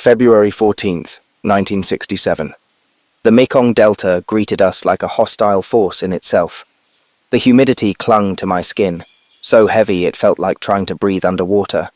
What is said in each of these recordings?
February 14th, 1967. The Mekong Delta greeted us like a hostile force in itself. The humidity clung to my skin, so heavy it felt like trying to breathe underwater.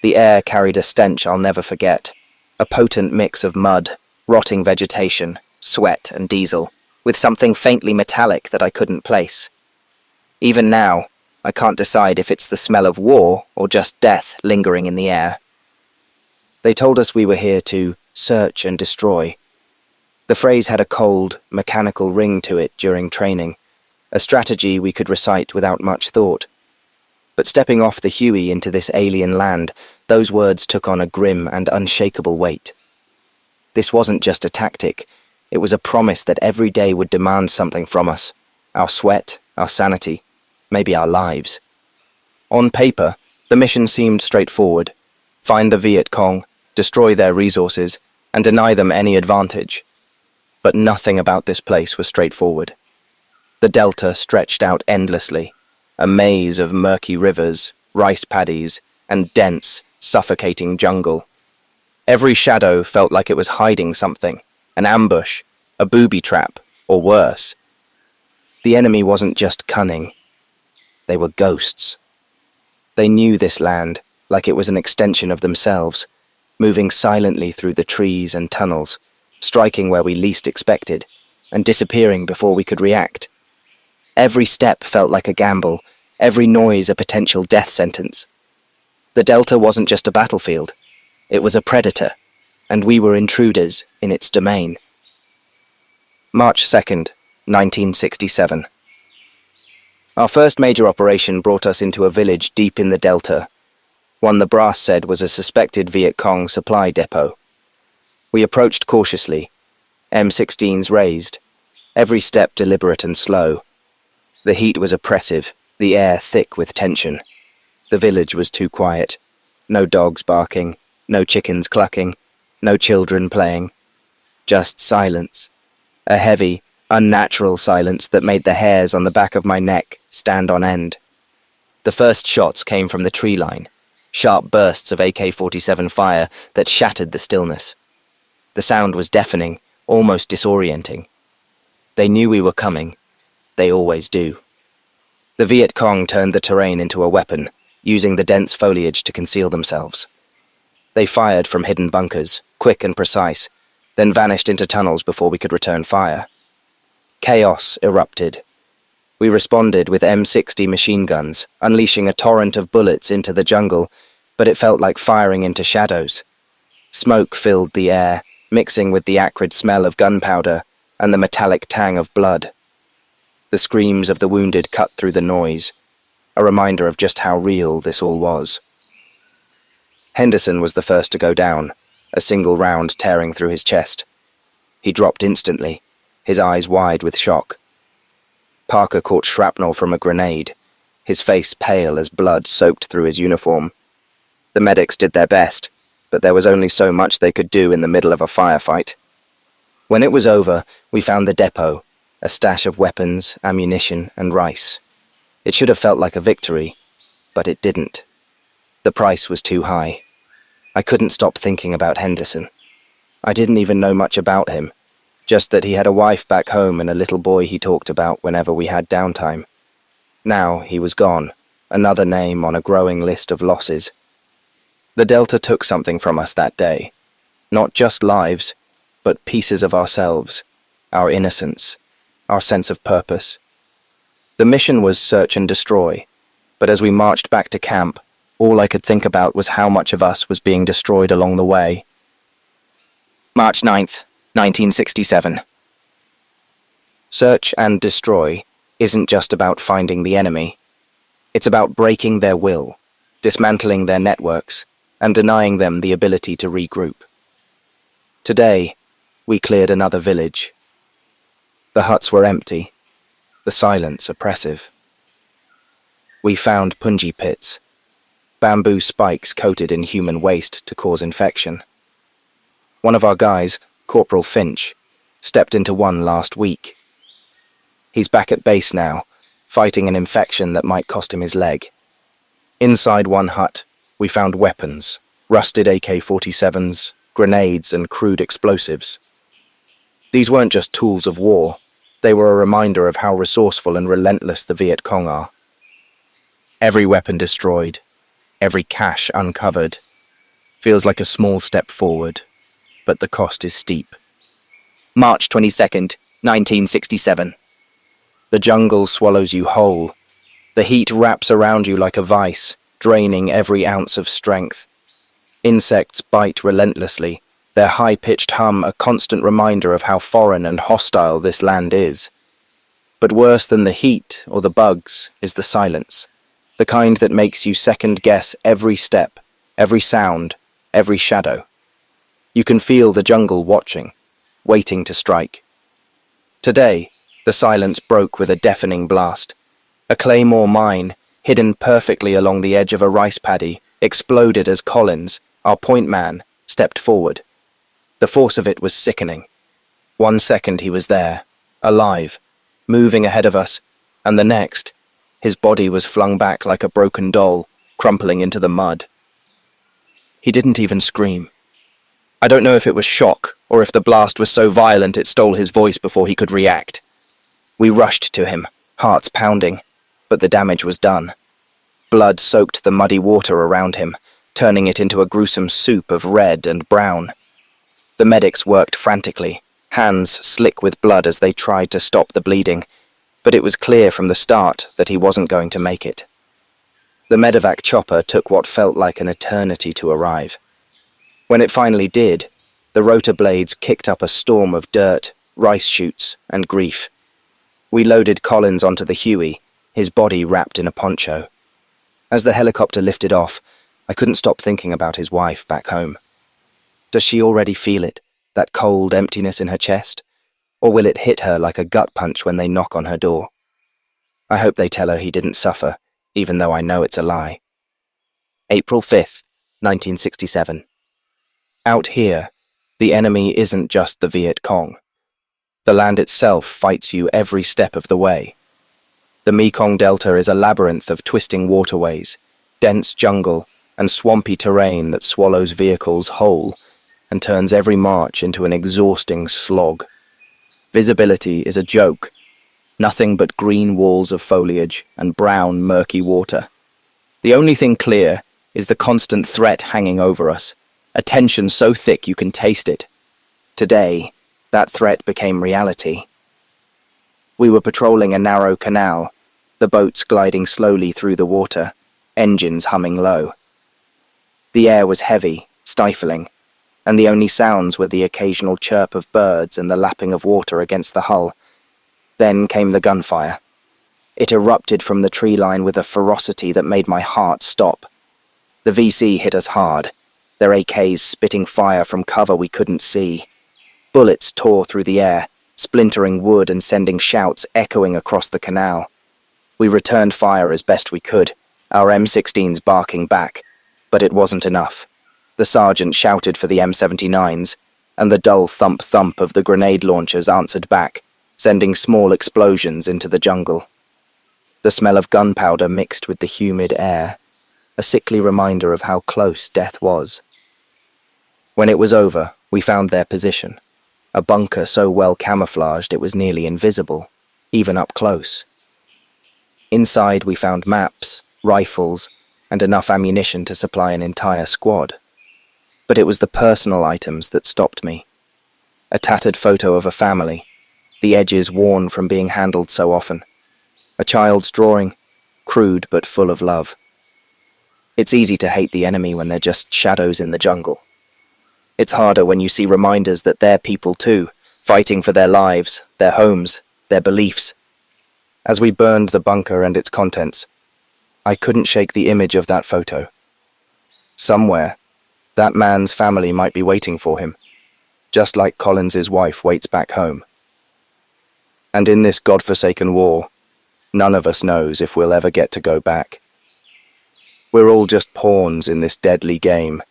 The air carried a stench I'll never forget, a potent mix of mud, rotting vegetation, sweat and diesel, with something faintly metallic that I couldn't place. Even now, I can't decide if it's the smell of war or just death lingering in the air. They told us we were here to search and destroy. The phrase had a cold, mechanical ring to it during training, a strategy we could recite without much thought. But stepping off the Huey into this alien land, those words took on a grim and unshakable weight. This wasn't just a tactic, it was a promise that every day would demand something from us, our sweat, our sanity, maybe our lives. On paper, the mission seemed straightforward. Find the Viet Cong, destroy their resources, and deny them any advantage. But nothing about this place was straightforward. The delta stretched out endlessly, a maze of murky rivers, rice paddies, and dense, suffocating jungle. Every shadow felt like it was hiding something, an ambush, a booby trap, or worse. The enemy wasn't just cunning. They were ghosts. They knew this land like it was an extension of themselves, moving silently through the trees and tunnels, striking where we least expected, and disappearing before we could react. Every step felt like a gamble, every noise a potential death sentence. The Delta wasn't just a battlefield, it was a predator, and we were intruders in its domain. March 2nd, 1967. Our first major operation brought us into a village deep in the Delta, one the brass said was a suspected Viet Cong supply depot. We approached cautiously, M16s raised, every step deliberate and slow. The heat was oppressive, the air thick with tension. The village was too quiet. No dogs barking, no chickens clucking, no children playing. Just silence. A heavy, unnatural silence that made the hairs on the back of my neck stand on end. The first shots came from the tree line, sharp bursts of AK-47 fire that shattered the stillness. The sound was deafening, almost disorienting. They knew we were coming. They always do. The Viet Cong turned the terrain into a weapon, using the dense foliage to conceal themselves. They fired from hidden bunkers, quick and precise, then vanished into tunnels before we could return fire. Chaos erupted. We responded with M60 machine guns, unleashing a torrent of bullets into the jungle, but it felt like firing into shadows. Smoke filled the air, mixing with the acrid smell of gunpowder and the metallic tang of blood. The screams of the wounded cut through the noise, a reminder of just how real this all was. Henderson was the first to go down, a single round tearing through his chest. He dropped instantly, his eyes wide with shock. Parker caught shrapnel from a grenade, his face pale as blood soaked through his uniform. The medics did their best, but there was only so much they could do in the middle of a firefight. When it was over, we found the depot, a stash of weapons, ammunition, and rice. It should have felt like a victory, but it didn't. The price was too high. I couldn't stop thinking about Henderson. I didn't even know much about him, just that he had a wife back home and a little boy he talked about whenever we had downtime. Now he was gone, another name on a growing list of losses. The Delta took something from us that day. Not just lives, but pieces of ourselves, our innocence, our sense of purpose. The mission was search and destroy, but as we marched back to camp, all I could think about was how much of us was being destroyed along the way. March 9th, 1967. Search and destroy isn't just about finding the enemy. It's about breaking their will, dismantling their networks, and denying them the ability to regroup. Today, we cleared another village. The huts were empty, the silence oppressive. We found punji pits, bamboo spikes coated in human waste to cause infection. One of our guys, Corporal Finch, stepped into one last week. He's back at base now, fighting an infection that might cost him his leg. Inside one hut, we found weapons, rusted AK-47s, grenades and crude explosives. These weren't just tools of war, they were a reminder of how resourceful and relentless the Viet Cong are. Every weapon destroyed, every cache uncovered, feels like a small step forward, but the cost is steep. March 22nd, 1967. The jungle swallows you whole. The heat wraps around you like a vice, draining every ounce of strength. Insects bite relentlessly, their high-pitched hum a constant reminder of how foreign and hostile this land is. But worse than the heat or the bugs is the silence, the kind that makes you second-guess every step, every sound, every shadow. You can feel the jungle watching, waiting to strike. Today, the silence broke with a deafening blast. A claymore mine, hidden perfectly along the edge of a rice paddy, exploded as Collins, our point man, stepped forward. The force of it was sickening. 1 second he was there, alive, moving ahead of us, and the next, his body was flung back like a broken doll, crumpling into the mud. He didn't even scream. I don't know if it was shock, or if the blast was so violent it stole his voice before he could react. We rushed to him, hearts pounding, but the damage was done. Blood soaked the muddy water around him, turning it into a gruesome soup of red and brown. The medics worked frantically, hands slick with blood as they tried to stop the bleeding, but it was clear from the start that he wasn't going to make it. The medevac chopper took what felt like an eternity to arrive. When it finally did, the rotor blades kicked up a storm of dirt, rice shoots, and grief. We loaded Collins onto the Huey, his body wrapped in a poncho. As the helicopter lifted off, I couldn't stop thinking about his wife back home. Does she already feel it, that cold emptiness in her chest? Or will it hit her like a gut punch when they knock on her door? I hope they tell her he didn't suffer, even though I know it's a lie. April 5th, 1967. Out here, the enemy isn't just the Viet Cong. The land itself fights you every step of the way. The Mekong Delta is a labyrinth of twisting waterways, dense jungle, and swampy terrain that swallows vehicles whole and turns every march into an exhausting slog. Visibility is a joke. Nothing but green walls of foliage and brown, murky water. The only thing clear is the constant threat hanging over us, a tension so thick you can taste it. Today, that threat became reality. We were patrolling a narrow canal, the boats gliding slowly through the water, engines humming low. The air was heavy, stifling, and the only sounds were the occasional chirp of birds and the lapping of water against the hull. Then came the gunfire. It erupted from the tree line with a ferocity that made my heart stop. The VC hit us hard, their AKs spitting fire from cover we couldn't see. Bullets tore through the air, splintering wood and sending shouts echoing across the canal. We returned fire as best we could, our M16s barking back, but it wasn't enough. The sergeant shouted for the M79s, and the dull thump-thump of the grenade launchers answered back, sending small explosions into the jungle. The smell of gunpowder mixed with the humid air, a sickly reminder of how close death was. When it was over, we found their position, a bunker so well camouflaged it was nearly invisible, even up close. Inside we found maps, rifles, and enough ammunition to supply an entire squad. But it was the personal items that stopped me. A tattered photo of a family, the edges worn from being handled so often. A child's drawing, crude but full of love. It's easy to hate the enemy when they're just shadows in the jungle. It's harder when you see reminders that they're people too, fighting for their lives, their homes, their beliefs. As we burned the bunker and its contents, I couldn't shake the image of that photo. Somewhere, that man's family might be waiting for him, just like Collins's wife waits back home. And in this godforsaken war, none of us knows if we'll ever get to go back. We're all just pawns in this deadly game,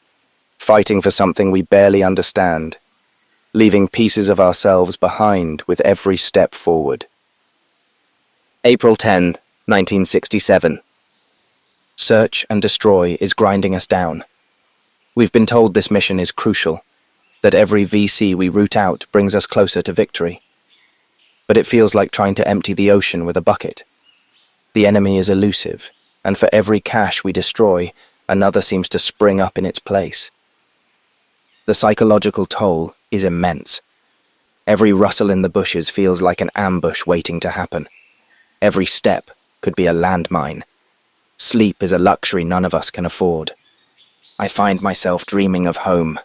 fighting for something we barely understand, leaving pieces of ourselves behind with every step forward. April 10th, 1967. Search and destroy is grinding us down. We've been told this mission is crucial, that every VC we root out brings us closer to victory. But it feels like trying to empty the ocean with a bucket. The enemy is elusive, and for every cache we destroy, another seems to spring up in its place. The psychological toll is immense. Every rustle in the bushes feels like an ambush waiting to happen. Every step could be a landmine. Sleep is a luxury none of us can afford. I find myself dreaming of home,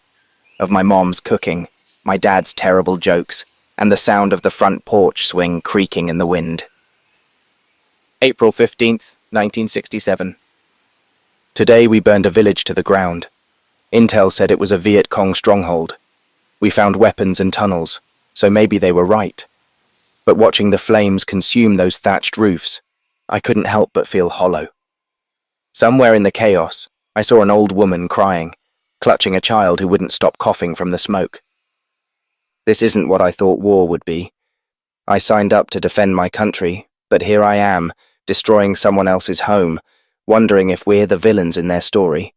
of my mom's cooking, my dad's terrible jokes, and the sound of the front porch swing creaking in the wind. April 15th, 1967. Today we burned a village to the ground. Intel said it was a Viet Cong stronghold. We found weapons and tunnels, so maybe they were right. But watching the flames consume those thatched roofs, I couldn't help but feel hollow. Somewhere in the chaos, I saw an old woman crying, clutching a child who wouldn't stop coughing from the smoke. This isn't what I thought war would be. I signed up to defend my country, but here I am, destroying someone else's home, wondering if we're the villains in their story.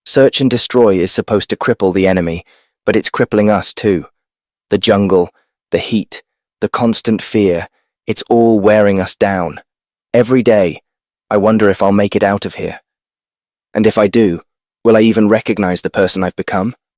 Search and destroy is supposed to cripple the enemy, but it's crippling us too. The jungle, the heat, the constant fear, it's all wearing us down. Every day, I wonder if I'll make it out of here. And if I do, will I even recognize the person I've become?